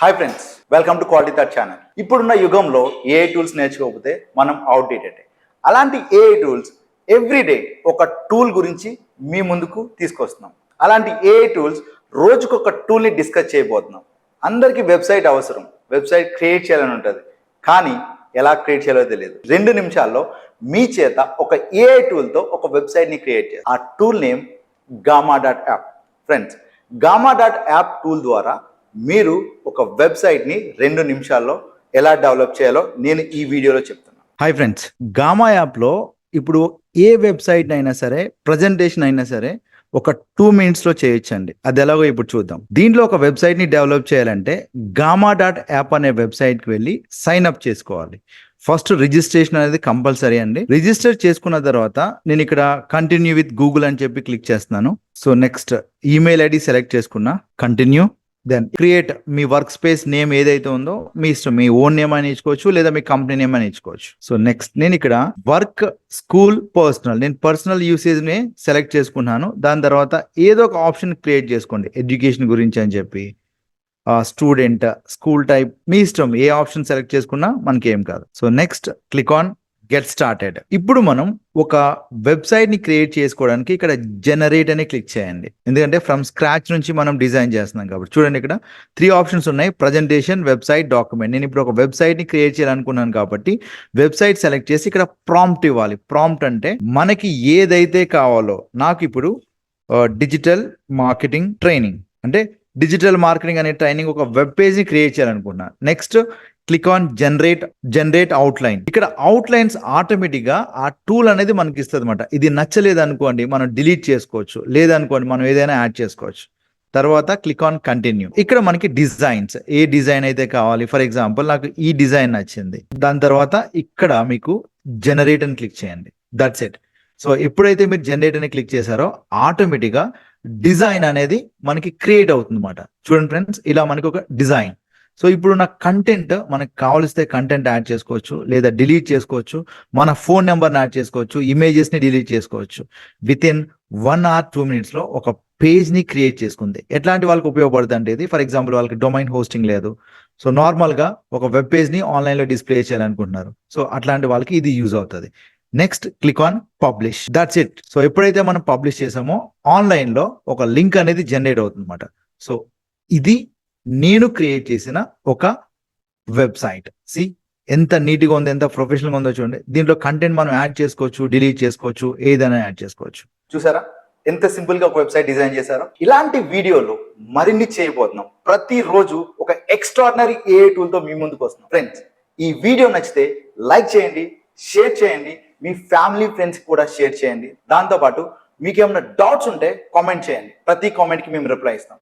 Hi friends, welcome to quality thought channel. ఇప్పుడున్న యుగంలో AI tools నేర్చుకోకపోతే మనం అవుట్డేటెడ్. అలాంటి ఏఐ టూల్స్ ఎవ్రీడే ఒక టూల్ గురించి మీ ముందుకు తీసుకొస్తున్నాం. అలాంటి ఏఐ టూల్స్ రోజుకొక టూల్ని డిస్కస్ చేయబోతున్నాం. అందరికీ వెబ్సైట్ అవసరం, వెబ్సైట్ క్రియేట్ చేయాలని ఉంటుంది, కానీ ఎలా క్రియేట్ చేయాలో తెలియదు. 2 నిమిషాల్లో మీ చేత ఒక ఏఐ టూల్తో ఒక వెబ్సైట్ని క్రియేట్ చేయాలి. ఆ tool name gamma.app. Friends, gamma.app tool ద్వారా మీరు ఒక వెబ్సైట్ని 2 నిమిషాల్లో ఎలా డెవలప్ చేయాలో నేను ఈ వీడియోలో చెప్తున్నాను. హాయ్ ఫ్రెండ్స్, గామా యాప్లో ఇప్పుడు ఏ వెబ్సైట్ అయినా సరే, ప్రజెంటేషన్ అయినా సరే ఒక 2 మినిట్స్లో చేయొచ్చండి. అది ఎలాగో ఇప్పుడు చూద్దాం. దీంట్లో ఒక వెబ్సైట్ని డెవలప్ చేయాలంటే gamma.app అనే వెబ్సైట్కి వెళ్ళి సైన్ అప్ చేసుకోవాలి. ఫస్ట్ రిజిస్ట్రేషన్ అనేది కంపల్సరీ అండి. రిజిస్టర్ చేసుకున్న తర్వాత నేను ఇక్కడ కంటిన్యూ విత్ గూగుల్ అని చెప్పి క్లిక్ చేస్తున్నాను. So next email ID select చేసుకున్నా, కంటిన్యూ. దెన్ క్రియేట్ మీ వర్క్ స్పేస్ నేమ్ ఏదైతే ఉందో మీ ఇష్టం, మీ ఓన్ నేమ్ అని ఇచ్చుకోవచ్చు లేదా మీ కంపెనీ నేమ్ అని ఇచ్చుకోవచ్చు. సో నెక్స్ట్ నేను ఇక్కడ వర్క్, స్కూల్, పర్సనల్, నేను పర్సనల్ యూసేజ్ ని సెలెక్ట్ చేసుకున్నాను. దాని తర్వాత ఏదో ఒక ఆప్షన్ క్రియేట్ చేసుకోండి, ఎడ్యుకేషన్ గురించి అని చెప్పి, స్టూడెంట్, స్కూల్ టైప్, మీ ఇష్టం, ఏ ఆప్షన్ సెలెక్ట్ చేసుకున్నా మనకి ఏం కాదు. So next click on get started. ఇప్పుడు మనం ఒక వెబ్సైట్ ని క్రియేట్ చేసుకోవడానికి ఇక్కడ జనరేట్ అని క్లిక్ చేయండి, ఎందుకంటే ఫ్రమ్ స్క్రాచ్ నుంచి మనం డిజైన్ చేస్తున్నాం కాబట్టి. చూడండి, ఇక్కడ 3 ఆప్షన్స్ ఉన్నాయి: ప్రజెంటేషన్, వెబ్సైట్, డాక్యుమెంట్. నేను ఇప్పుడు ఒక వెబ్సైట్ ని క్రియేట్ చేయాలనుకున్నాను కాబట్టి వెబ్సైట్ సెలెక్ట్ చేసి ఇక్కడ ప్రాంప్ట్ ఇవ్వాలి. ప్రాంప్ట్ అంటే మనకి ఏదైతే కావాలో, నాకు ఇప్పుడు డిజిటల్ మార్కెటింగ్ ట్రైనింగ్ అంటే డిజిటల్ మార్కెటింగ్ అనే ట్రైనింగ్ ఒక వెబ్ పేజ్ ని క్రియేట్ చేయాలనుకున్నాను. Next click on generate outline. ఇక్కడ అవుట్లైన్స్ ఆటోమేటిక్ గా ఆ టూల్ అనేది మనకి ఇస్తుంది అనమాట. ఇది నచ్చలేదు అనుకోండి మనం డిలీట్ చేసుకోవచ్చు, లేదనుకోండి మనం ఏదైనా యాడ్ చేసుకోవచ్చు. తర్వాత క్లిక్ ఆన్ కంటిన్యూ. ఇక్కడ మనకి డిజైన్స్, ఏ డిజైన్ అయితే కావాలి, ఫర్ ఎగ్జాంపుల్ నాకు ఈ డిజైన్ నచ్చింది. దాని తర్వాత ఇక్కడ మీకు జనరేట్ అని క్లిక్ చేయండి. That's it. సో ఎప్పుడైతే మీరు జనరేట్ అని క్లిక్ చేశారో ఆటోమేటిక్ గా డిజైన్ అనేది మనకి క్రియేట్ అవుతుంది అనమాట. చూడండి ఫ్రెండ్స్, ఇలా మనకి ఒక డిజైన్. సో ఇప్పుడు నా కంటెంట్ మనకు కావలిస్తే కంటెంట్ యాడ్ చేసుకోవచ్చు లేదా డిలీట్ చేసుకోవచ్చు, మన ఫోన్ నెంబర్ని యాడ్ చేసుకోవచ్చు, ఇమేజెస్ని డిలీట్ చేసుకోవచ్చు. విత్ ఇన్ 1 or 2 minutes లో ఒక పేజ్ని క్రియేట్ చేసుకుంది. ఎట్లాంటి వాళ్ళకి ఉపయోగపడుతుంది అంటే ఇది, ఫర్ ఎగ్జాంపుల్ వాళ్ళకి డొమైన్ హోస్టింగ్ లేదు, సో నార్మల్గా ఒక వెబ్ పేజ్ని ఆన్లైన్లో డిస్ప్లే చేయాలనుకుంటున్నారు, సో అట్లాంటి వాళ్ళకి ఇది యూజ్ అవుతుంది. Next click on publish. That's it. So ఎప్పుడైతే మనం పబ్లిష్ చేసామో ఆన్లైన్లో ఒక లింక్ అనేది జనరేట్ అవుతుంది అనమాట. సో ఇది నేను క్రియేట్ చేసిన ఒక వెబ్సైట్. సి ఎంత నీట్గా ఉంది, ఎంత ప్రొఫెషనల్గా ఉందో చూడండి. దీంట్లో కంటెంట్ మనం యాడ్ చేసుకోవచ్చు, డిలీట్ చేసుకోవచ్చు, ఏదైనా యాడ్ చేసుకోవచ్చు. చూసారా ఎంత సింపుల్ గా ఒక వెబ్సైట్ డిజైన్ చేశారో? ఇలాంటి వీడియోలు మరిన్ని చేయబోతున్నాం. ప్రతిరోజు ఒక ఎక్స్ట్రాడినరీ ఏఐ టూల్ తో మీ ముందుకు వస్తున్నాం. ఫ్రెండ్స్, ఈ వీడియో నచ్చితే లైక్ చేయండి, షేర్ చేయండి, మీ ఫ్యామిలీ ఫ్రెండ్స్ కూడా షేర్ చేయండి. దాంతోపాటు మీకు ఏమైనా డౌట్స్ ఉంటే కామెంట్ చేయండి. ప్రతి కామెంట్కి మేము రిప్లై ఇస్తాం.